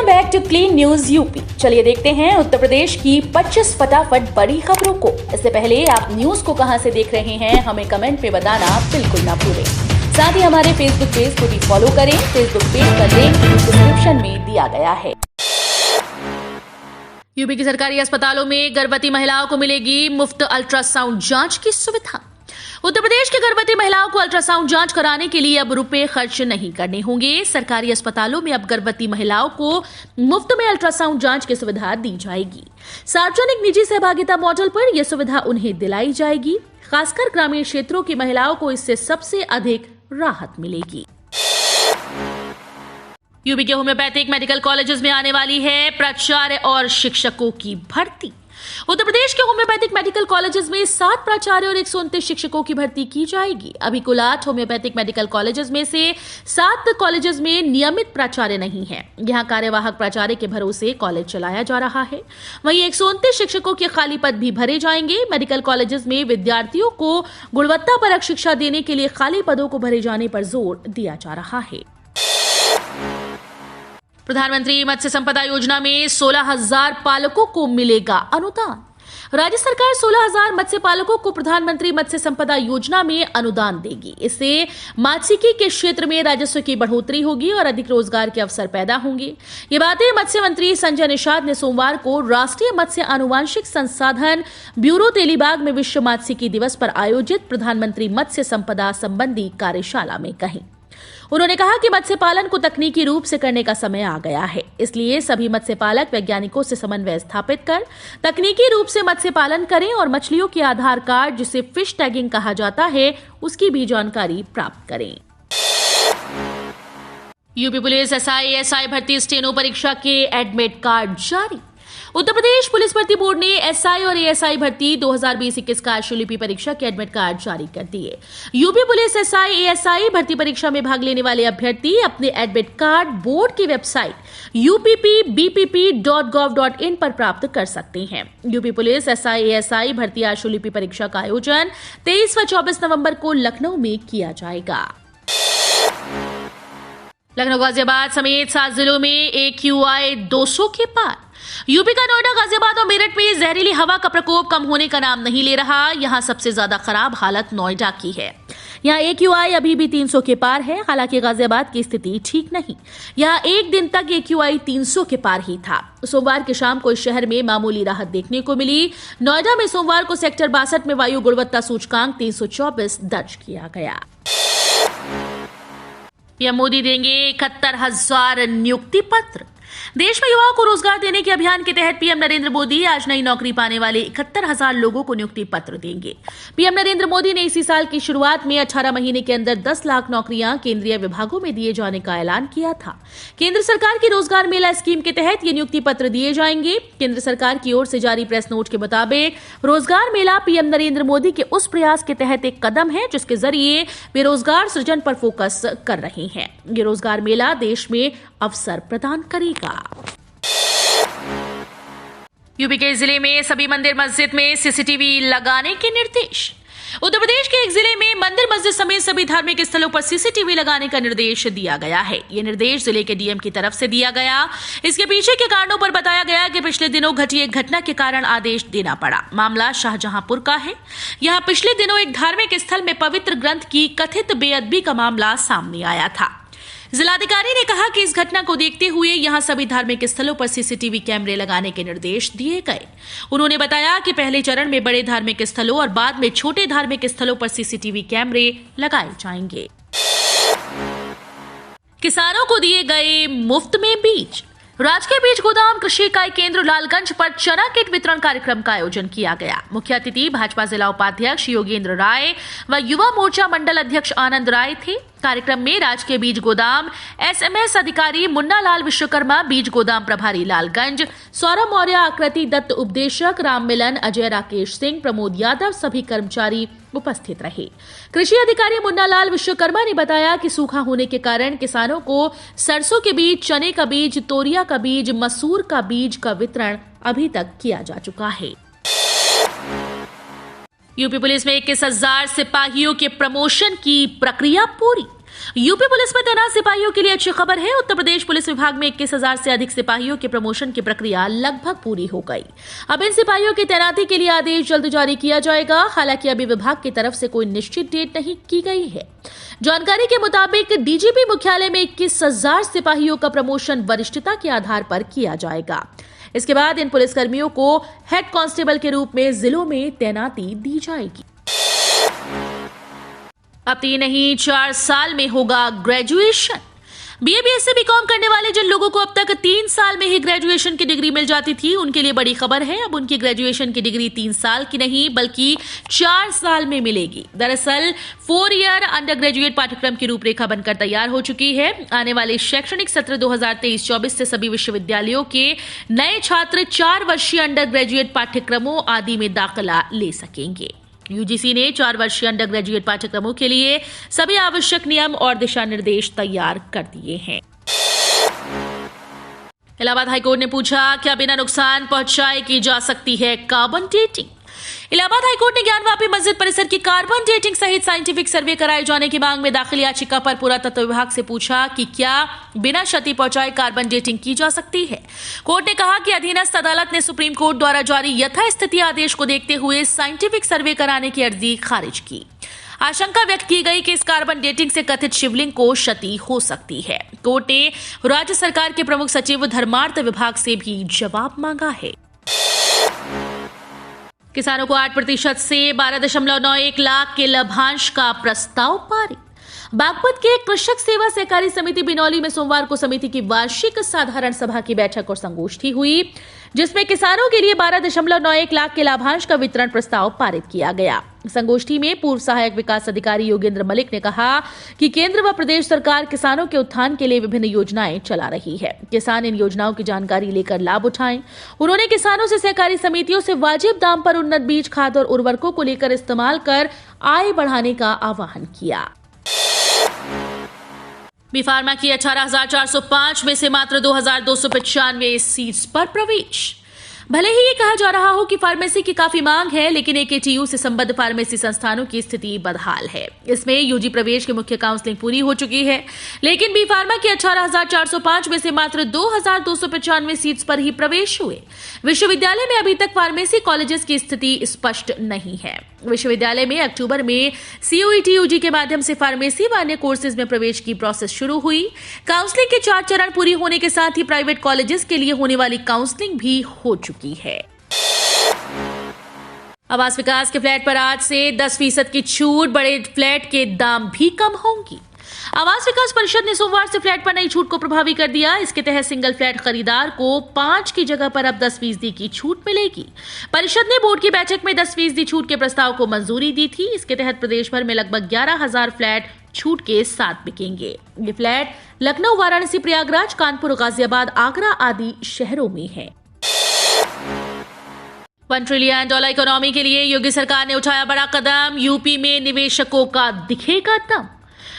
Welcome back to clean news UP. चलिए देखते हैं उत्तर प्रदेश की 25 फटाफट बड़ी खबरों को। इससे पहले आप न्यूज को कहां से देख रहे हैं हमें कमेंट में बताना बिल्कुल ना भूलें। साथ ही हमारे फेसबुक पेज को भी फॉलो करें। फेसबुक पेज का लिंक डिस्क्रिप्शन में दिया गया है। यूपी की सरकारी अस्पतालों में गर्भवती महिलाओं को मिलेगी मुफ्त अल्ट्रासाउंड जांच की सुविधा। उत्तर प्रदेश की गर्भवती महिलाओं को अल्ट्रासाउंड जांच कराने के लिए अब रुपए खर्च नहीं करने होंगे। सरकारी अस्पतालों में अब गर्भवती महिलाओं को मुफ्त में अल्ट्रासाउंड जांच की सुविधा दी जाएगी। सार्वजनिक निजी सहभागिता मॉडल पर यह सुविधा उन्हें दिलाई जाएगी। खासकर ग्रामीण क्षेत्रों की महिलाओं को इससे सबसे अधिक राहत मिलेगी। यूपी के होम्योपैथिक मेडिकल कॉलेजेस में आने वाली है प्राचार्य और शिक्षकों की भर्ती। उत्तर प्रदेश के होम्योपैथिक मेडिकल कॉलेजेस में 7 प्राचार्य और 129 शिक्षकों की भर्ती की जाएगी। अभी कुल 8 होम्योपैथिक मेडिकल कॉलेजेस में से 7 कॉलेजेस में नियमित प्राचार्य नहीं है। यहां कार्यवाहक प्राचार्य के भरोसे कॉलेज चलाया जा रहा है। वहीं 129 शिक्षकों के खाली पद भी भरे जाएंगे। मेडिकल कॉलेजेस में विद्यार्थियों को गुणवत्तापरक शिक्षा देने के लिए खाली पदों को भरे जाने पर जोर दिया जा रहा है। प्रधानमंत्री मत्स्य संपदा योजना में 16,000 पालकों को मिलेगा अनुदान। राज्य सरकार 16,000 मत्स्य पालकों को प्रधानमंत्री मत्स्य संपदा योजना में अनुदान देगी। इससे मत्स्यिकी के क्षेत्र में राजस्व की बढ़ोतरी होगी और अधिक रोजगार के अवसर पैदा होंगे। ये बातें मत्स्य मंत्री संजय निषाद ने सोमवार को राष्ट्रीय मत्स्य आनुवांशिक संसाधन ब्यूरो तेलीबाग में विश्व मत्स्यिकी दिवस पर आयोजित प्रधानमंत्री मत्स्य संपदा संबंधी कार्यशाला में कही। उन्होंने कहा कि मत्स्य पालन को तकनीकी रूप से करने का समय आ गया है। इसलिए सभी मत्स्य पालक वैज्ञानिकों से समन्वय स्थापित कर तकनीकी रूप से मत्स्य पालन करें और मछलियों के आधार कार्ड, जिसे फिश टैगिंग कहा जाता है, उसकी भी जानकारी प्राप्त करें। यूपी पुलिस एसआई भर्ती स्टेनो परीक्षा के एडमिट कार्ड जारी। उत्तर प्रदेश पुलिस भर्ती बोर्ड ने एसआई और एएसआई भर्ती 2020-21 कार्यशुलिपी परीक्षा के एडमिट कार्ड जारी कर दिए। यूपी पुलिस एसआई भर्ती परीक्षा में भाग लेने वाले अभ्यर्थी अपने एडमिट कार्ड बोर्ड की वेबसाइट uppbpp.gov.in पर प्राप्त कर सकते हैं। यूपी पुलिस एसआई भर्ती आशुलिपी परीक्षा का आयोजन 23 व 24 नवंबर को लखनऊ में किया जाएगा। लखनऊ गाजियाबाद समेत 7 जिलों में AQI 200 के पार। यूपी का नोएडा, गाजियाबाद और मेरठ में जहरीली हवा का प्रकोप कम होने का नाम नहीं ले रहा। यहां सबसे ज्यादा खराब हालत नोएडा की है। यहां AQI अभी भी 300 के पार है। हालांकि गाजियाबाद की स्थिति ठीक नहीं। यहां एक दिन तक AQI 300 के पार ही था। सोमवार की शाम को इस शहर में मामूली राहत देखने को मिली। नोएडा में सोमवार को सेक्टर 62 में वायु गुणवत्ता सूचकांक 324 दर्ज किया गया। पीएम मोदी देंगे 71,000 नियुक्ति पत्र। देश में युवाओं को रोजगार देने के अभियान के तहत पीएम नरेंद्र मोदी आज नई नौकरी पाने वाले 71,000 लोगों को नियुक्ति पत्र देंगे। पीएम नरेंद्र मोदी ने इसी साल की शुरुआत में 18 महीने के अंदर 10 लाख नौकरियां केंद्रीय विभागों में दिए जाने का ऐलान किया था। केंद्र सरकार की रोजगार मेला स्कीम के तहत ये नियुक्ति पत्र दिए जाएंगे। केंद्र सरकार की ओर से जारी प्रेस नोट के मुताबिक रोजगार मेला पीएम नरेंद्र मोदी के उस प्रयास के तहत एक कदम है जिसके जरिए वे रोजगार सृजन पर फोकस कर रहे हैं। ये रोजगार मेला देश में अवसर प्रदान करेगा। यूपी के जिले में सभी मंदिर मस्जिद में सीसीटीवी लगाने के निर्देश। उत्तर प्रदेश के एक जिले में मंदिर मस्जिद समेत सभी धार्मिक स्थलों पर सीसीटीवी लगाने का निर्देश दिया गया है। यह निर्देश जिले के डीएम की तरफ से दिया गया। इसके पीछे के कारणों पर बताया गया कि पिछले दिनों घटी एक घटना के कारण आदेश देना पड़ा। मामला शाहजहांपुर का है। यहां पिछले दिनों एक धार्मिक स्थल में पवित्र ग्रंथ की कथित बेअदबी का मामला सामने आया था। जिलाधिकारी ने कहा कि इस घटना को देखते हुए यहां सभी धार्मिक स्थलों पर सीसीटीवी कैमरे लगाने के निर्देश दिए गए। उन्होंने बताया कि पहले चरण में बड़े धार्मिक स्थलों और बाद में छोटे धार्मिक स्थलों पर सीसीटीवी कैमरे लगाए जाएंगे। किसानों को दिए गए मुफ्त में बीज। राजकीय बीज गोदाम कृषि इकाई केंद्र लालगंज पर चना किट वितरण कार्यक्रम का आयोजन किया गया। मुख्य अतिथि भाजपा जिला उपाध्यक्ष योगेंद्र राय व युवा मोर्चा मंडल अध्यक्ष आनंद राय थे। कार्यक्रम में राजकीय बीज गोदाम एसएमएस अधिकारी मुन्ना लाल विश्वकर्मा, बीज गोदाम प्रभारी लालगंज, सौरभ मौर्य, आकृति दत्त उपदेशक, राम मिलन, अजय, राकेश सिंह, प्रमोद यादव सभी कर्मचारी उपस्थित रहे। कृषि अधिकारी मुन्ना लाल विश्वकर्मा ने बताया कि सूखा होने के कारण किसानों को सरसों के बीज, चने का बीज, तोरिया का बीज, मसूर का बीज का वितरण अभी तक किया जा चुका है। यूपी पुलिस में 21,000 सिपाहियों के प्रमोशन की प्रक्रिया पूरी। यूपी पुलिस में तैनात सिपाहियों के लिए अच्छी खबर है। उत्तर प्रदेश पुलिस विभाग में 21,000 से अधिक सिपाहियों के प्रमोशन की प्रक्रिया लगभग पूरी हो गई। अब इन सिपाहियों की तैनाती के लिए आदेश जल्द जारी किया जाएगा। हालांकि अभी विभाग की तरफ से कोई निश्चित डेट नहीं की गई है। जानकारी के मुताबिक डीजीपी मुख्यालय में 21,000 सिपाहियों का प्रमोशन वरिष्ठता के आधार पर किया जाएगा। इसके बाद इन पुलिसकर्मियों को हेड कांस्टेबल के रूप में जिलों में तैनाती दी जाएगी। अब 3 नहीं 4 साल में होगा ग्रेजुएशन। बीए बीएससी बीकॉम करने वाले जिन लोगों को अब तक 3 साल में ही ग्रेजुएशन की डिग्री मिल जाती थी, उनके लिए बड़ी खबर है। अब उनकी ग्रेजुएशन की डिग्री 3 साल की नहीं बल्कि 4 साल में मिलेगी। दरअसल 4 ईयर अंडर ग्रेजुएट पाठ्यक्रम की रूपरेखा बनकर तैयार हो चुकी है। आने वाले शैक्षणिक सत्र 2023-24 से सभी विश्वविद्यालयों के नए छात्र 4 वर्षीय अंडर ग्रेजुएट पाठ्यक्रमों आदि में दाखिला ले सकेंगे। यूजीसी ने 4 वर्षीय अंडर ग्रेजुएट पाठ्यक्रमों के लिए सभी आवश्यक नियम और दिशा निर्देश तैयार कर दिए हैं। इलाहाबाद हाईकोर्ट ने पूछा, क्या बिना नुकसान पहुंचाए की जा सकती है कार्बन डेटिंग? इलाहाबाद हाईकोर्ट ने ज्ञानवापी मस्जिद परिसर की कार्बन डेटिंग सहित साइंटिफिक सर्वे कराए जाने की मांग में दाखिल याचिका पर पुरातत्व विभाग से पूछा कि क्या बिना क्षति पहुंचाए कार्बन डेटिंग की जा सकती है। कोर्ट ने कहा कि अधीनस्थ अदालत ने सुप्रीम कोर्ट द्वारा जारी यथास्थिति आदेश को देखते हुए साइंटिफिक सर्वे कराने की अर्जी खारिज की। आशंका व्यक्त की गई कि इस कार्बन डेटिंग से कथित शिवलिंग को क्षति हो सकती है। कोर्ट ने राज्य सरकार के प्रमुख सचिव धर्मार्थ विभाग से भी जवाब मांगा है। किसानों को 8% से 12.91 लाख के लाभांश का प्रस्ताव पारित। बागपत के कृषक सेवा सहकारी समिति बिनौली में सोमवार को समिति की वार्षिक साधारण सभा की बैठक और संगोष्ठी हुई, जिसमें किसानों के लिए 12.91 लाख के लाभांश का वितरण प्रस्ताव पारित किया गया। संगोष्ठी में पूर्व सहायक विकास अधिकारी योगेंद्र मलिक ने कहा कि केंद्र व प्रदेश सरकार किसानों के उत्थान के लिए विभिन्न योजनाएं चला रही है। किसान इन योजनाओं की जानकारी लेकर लाभ उठाएं। उन्होंने किसानों से सहकारी समितियों से वाजिब दाम पर उन्नत बीज, खाद और उर्वरकों को लेकर इस्तेमाल कर आय बढ़ाने का आह्वान किया। बी फार्मा की 18,405 में से मात्र 2,295 सीट्स पर प्रवेश। भले ही ये कहा जा रहा हो कि फार्मेसी की काफी मांग है, लेकिन एकेटीयू से संबद्ध फार्मेसी संस्थानों की स्थिति बदहाल है। इसमें यूजी प्रवेश की मुख्य काउंसलिंग पूरी हो चुकी है, लेकिन बी फार्मा की 18,405 में से मात्र 2,295 सीट्स पर ही प्रवेश हुए। विश्वविद्यालय में अभी तक फार्मेसी कॉलेजेस की स्थिति स्पष्ट नहीं है। विश्वविद्यालय में अक्टूबर में सीयूईटी यूजी के माध्यम से फार्मेसी व अन्य कोर्सेज में प्रवेश की प्रोसेस शुरू हुई। काउंसलिंग के 4 चरण पूरी होने के साथ ही प्राइवेट कॉलेजेस के लिए होने वाली काउंसलिंग भी हो चुकी है। आवास विकास के फ्लैट पर आज से 10% की छूट, बड़े फ्लैट के दाम भी कम होंगी। आवास विकास परिषद ने सोमवार से फ्लैट पर नई छूट को प्रभावी कर दिया। इसके तहत सिंगल फ्लैट खरीदार को 5 की जगह पर अब 10% की छूट मिलेगी। परिषद ने बोर्ड की बैठक में 10% छूट के प्रस्ताव को मंजूरी दी थी। इसके तहत प्रदेश भर में लगभग 11,000 फ्लैट छूट के साथ बिकेंगे। ये फ्लैट लखनऊ, वाराणसी, प्रयागराज, कानपुर, गाजियाबाद, आगरा आदि शहरों में है। $1 ट्रिलियन इकोनॉमी के लिए योगी सरकार ने उठाया बड़ा कदम। यूपी में निवेशकों का दिखेगा दम।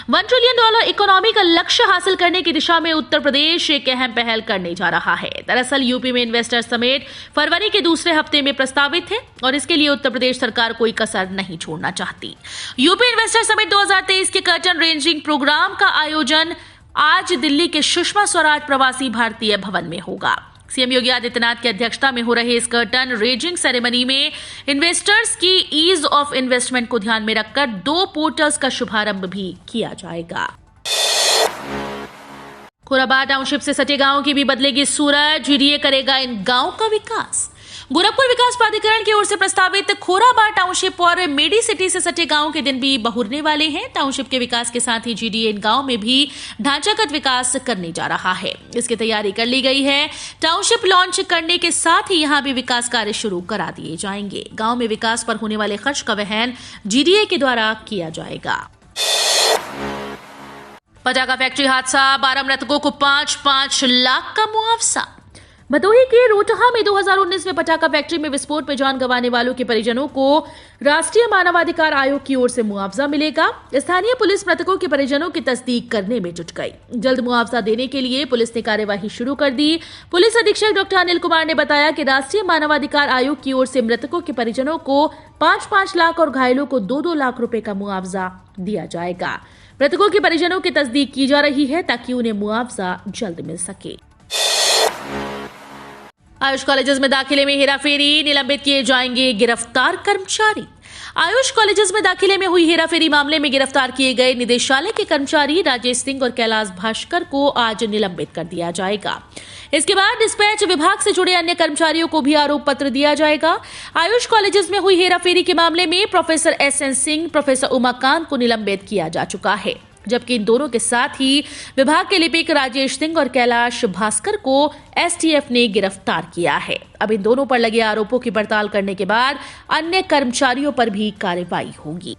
$1 ट्रिलियन इकोनॉमी का लक्ष्य हासिल करने की दिशा में उत्तर प्रदेश एक अहम पहल करने जा रहा है। दरअसल यूपी में इन्वेस्टर समेट फरवरी के दूसरे हफ्ते में प्रस्तावित है और इसके लिए उत्तर प्रदेश सरकार कोई कसर नहीं छोड़ना चाहती। यूपी इन्वेस्टर समिट 2023 के कर्टन रेंजिंग प्रोग्राम का आयोजन आज दिल्ली के सुषमा स्वराज प्रवासी भारतीय भवन में होगा। सीएम योगी आदित्यनाथ की अध्यक्षता में हो रहे इस कर्टन रेजिंग सेरेमनी में इन्वेस्टर्स की ईज ऑफ इन्वेस्टमेंट को ध्यान में रखकर 2 पोर्टल्स का शुभारंभ भी किया जाएगा। खोराबार टाउनशिप से सटे गांव की भी बदलेगी सूरत। जीडीए करेगा इन गांव का विकास। गोरखपुर विकास प्राधिकरण की ओर से प्रस्तावित खोराबार टाउनशिप और मेडी सिटी से सटे गांव के दिन भी बहुरने वाले हैं। टाउनशिप के विकास के साथ ही जीडीए इन गांव में भी ढांचागत विकास करने जा रहा है। इसकी तैयारी कर ली गई है। टाउनशिप लॉन्च करने के साथ ही यहां भी विकास कार्य शुरू करा दिए जाएंगे। गांव में विकास पर होने वाले खर्च का वहन जीडीए के द्वारा किया जाएगा। पटाखा फैक्ट्री हादसा, 12 मृतकों को 5-5 लाख का मुआवजा। भदोही के रोटहा में 2019 में पटाखा फैक्ट्री में विस्फोट में जान गंवाने वालों के परिजनों को राष्ट्रीय मानवाधिकार आयोग की ओर से मुआवजा मिलेगा। स्थानीय पुलिस मृतकों के परिजनों की तस्दीक करने में जुट गई। जल्द मुआवजा देने के लिए पुलिस ने कार्यवाही शुरू कर दी। पुलिस अधीक्षक डॉक्टर अनिल कुमार ने बताया कि राष्ट्रीय मानवाधिकार आयोग की ओर से मृतकों के परिजनों को 5-5 लाख और घायलों को 2-2 लाख रुपए का मुआवजा दिया जाएगा। मृतकों के परिजनों की तस्दीक की जा रही है ताकि उन्हें मुआवजा जल्द मिल सके। आयुष कॉलेजेस में दाखिले में हेराफेरी, निलंबित किए जाएंगे गिरफ्तार कर्मचारी। आयुष कॉलेजेस में दाखिले में हुई हेराफेरी मामले में गिरफ्तार किए गए निदेशालय के कर्मचारी राजेश सिंह और कैलाश भास्कर को आज निलंबित कर दिया जाएगा। इसके बाद डिस्पैच विभाग से जुड़े अन्य कर्मचारियों को भी आरोप पत्र दिया जाएगा। आयुष कॉलेजेस में हुई हेराफेरी के मामले में professor SN Singh, professor Umakant को निलंबित किया जा चुका है, जबकि इन दोनों के साथ ही विभाग के लिपिक राजेश सिंह और कैलाश भास्कर को STF ने गिरफ्तार किया है। अब इन दोनों पर लगे आरोपों की पड़ताल करने के बाद अन्य कर्मचारियों पर भी कार्रवाई होगी।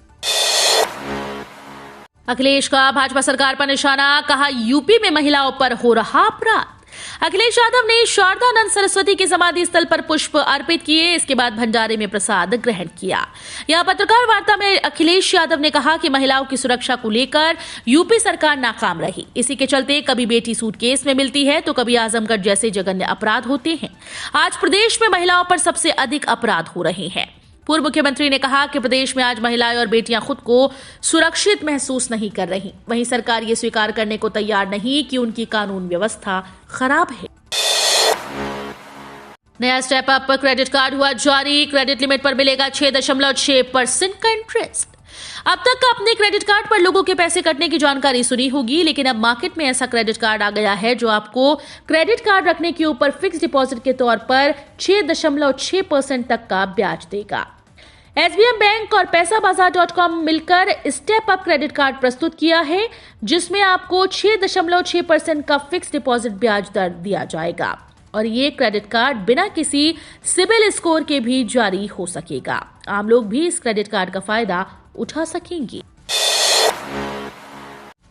अखिलेश का भाजपा सरकार पर निशाना, कहा यूपी में महिलाओं पर हो रहा अपराध। अखिलेश यादव ने शारदानंद सरस्वती के समाधि स्थल पर पुष्प अर्पित किए। इसके बाद भंडारे में प्रसाद ग्रहण किया। यहां पत्रकार वार्ता में अखिलेश यादव ने कहा कि महिलाओं की सुरक्षा को लेकर यूपी सरकार नाकाम रही। इसी के चलते कभी बेटी सूटकेस में मिलती है तो कभी आजमगढ़ जैसे जघन्य अपराध होते हैं। आज प्रदेश में महिलाओं पर सबसे अधिक अपराध हो रहे हैं। पूर्व मुख्यमंत्री ने कहा कि प्रदेश में आज महिलाएं और बेटियां खुद को सुरक्षित महसूस नहीं कर रही। वहीं सरकार ये स्वीकार करने को तैयार नहीं कि उनकी कानून व्यवस्था खराब है। नया स्टेप अप क्रेडिट कार्ड हुआ जारी। क्रेडिट लिमिट पर मिलेगा 6.6% का इंटरेस्ट। अब तक अपने क्रेडिट कार्ड पर लोगों के पैसे कटने की जानकारी सुनी होगी, लेकिन अब मार्केट में ऐसा क्रेडिट कार्ड आ गया है जो आपको क्रेडिट कार्ड रखने के ऊपर फिक्स डिपॉजिट के तौर पर 6.6% तक का ब्याज देगा। SBM बैंक और पैसाबाजार.com मिलकर स्टेप अप क्रेडिट कार्ड प्रस्तुत किया है, जिसमें आपको 6.6% का फिक्स डिपॉजिट ब्याज दर दिया जाएगा और ये क्रेडिट कार्ड बिना किसी सिबिल स्कोर के भी जारी हो सकेगा। आम लोग भी इस क्रेडिट कार्ड का फायदा उठा सकेंगे।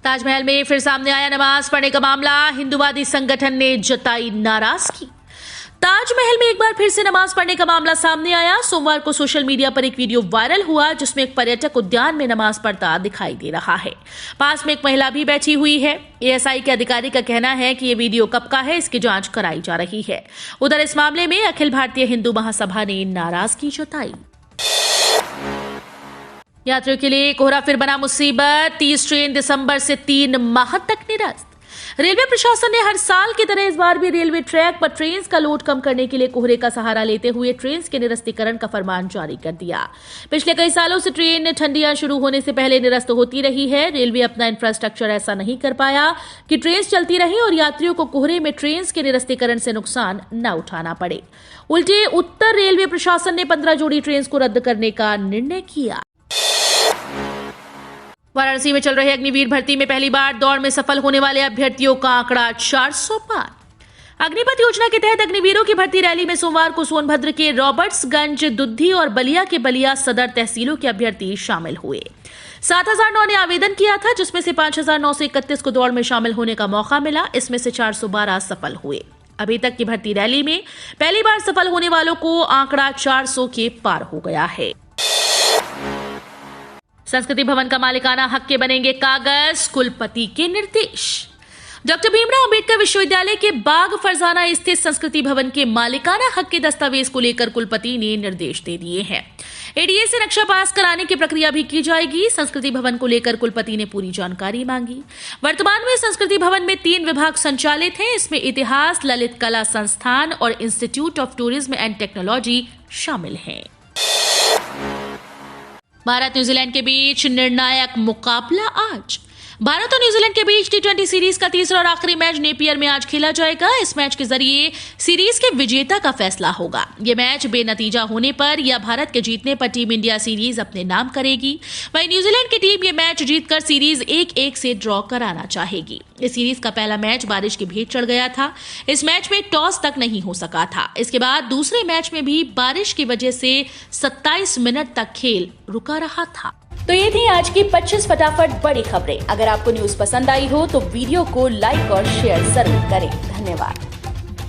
ताजमहल में फिर सामने आया नमाज पढ़ने का मामला। हिंदूवादी संगठन ने जताई नाराजगी। ताजमहल में एक बार फिर से नमाज पढ़ने का मामला सामने आया। सोमवार को सोशल मीडिया पर एक वीडियो वायरल हुआ जिसमें एक पर्यटक उद्यान में नमाज पढ़ता दिखाई दे रहा है। पास में एक महिला भी बैठी हुई है। ASI के अधिकारी का कहना है कि ये वीडियो कब का है, इसकी जांच कराई जा रही है। उधर इस मामले में अखिल भारतीय हिंदू महासभा ने नाराजगी जताई। यात्रियों के लिए कोहरा फिर बना मुसीबत। 30 ट्रेन दिसंबर से 3 माह तक निरस्त। रेलवे प्रशासन ने हर साल की तरह इस बार भी रेलवे ट्रैक पर ट्रेन का लोड कम करने के लिए कोहरे का सहारा लेते हुए ट्रेन के निरस्तीकरण का फरमान जारी कर दिया। पिछले कई सालों से ट्रेन ठंडियां शुरू होने से पहले निरस्त होती रही है। रेलवे अपना इंफ्रास्ट्रक्चर ऐसा नहीं कर पाया कि ट्रेन चलती रही और यात्रियों को कोहरे में ट्रेन के निरस्तीकरण से नुकसान न उठाना पड़े। उल्टे उत्तर रेलवे प्रशासन ने 15 जोड़ी ट्रेन को रद्द करने का निर्णय किया। वाराणसी में चल रहे अग्निवीर भर्ती में पहली बार दौड़ में सफल होने वाले अभ्यर्थियों का आंकड़ा 400 पार। अग्निपथ योजना के तहत अग्निवीरों की भर्ती रैली में सोमवार को सोनभद्र के रॉबर्ट्सगंज, दुद्धी और बलिया के बलिया सदर तहसीलों के अभ्यर्थी शामिल हुए। 7,009 ने आवेदन किया था, जिसमें से 5,931 को दौड़ में शामिल होने का मौका मिला। इसमें से 412 सफल हुए। अभी तक की भर्ती रैली में पहली बार सफल होने वालों को आंकड़ा 400 के पार हो गया है। संस्कृति भवन का मालिकाना हक के बनेंगे कागज, कुलपति के निर्देश। डॉक्टर भीमराव अंबेडकर विश्वविद्यालय के बाग फरजाना स्थित संस्कृति भवन के मालिकाना हक के दस्तावेज को लेकर कुलपति ने निर्देश दे दिए हैं। ADA से नक्शा पास कराने की प्रक्रिया भी की जाएगी। संस्कृति भवन को लेकर कुलपति ने पूरी जानकारी मांगी। वर्तमान में संस्कृति भवन में 3 विभाग संचालित हैं। इसमें इतिहास, ललित कला संस्थान और institute of tourism and technology शामिल हैं। भारत न्यूजीलैंड के बीच निर्णायक मुकाबला आज। भारत और न्यूजीलैंड के बीच T20 सीरीज का तीसरा और आखिरी मैच नेपियर में आज खेला जाएगा। इस मैच के जरिए सीरीज के विजेता का फैसला होगा। यह मैच बेनतीजा होने पर या भारत के जीतने पर टीम इंडिया सीरीज अपने नाम करेगी। वहीं न्यूजीलैंड की टीम यह मैच जीतकर सीरीज 1-1 से ड्रॉ कराना चाहेगी। इस सीरीज का पहला मैच बारिश की भेंट चढ़ गया था। इस मैच में टॉस तक नहीं हो सका था। इसके बाद दूसरे मैच में भी बारिश की वजह से 27 मिनट तक खेल रुका रहा था। तो ये थी आज की 25 फटाफट बड़ी खबरें। अगर आपको न्यूज पसंद आई हो तो वीडियो को लाइक और शेयर जरूर करें। धन्यवाद।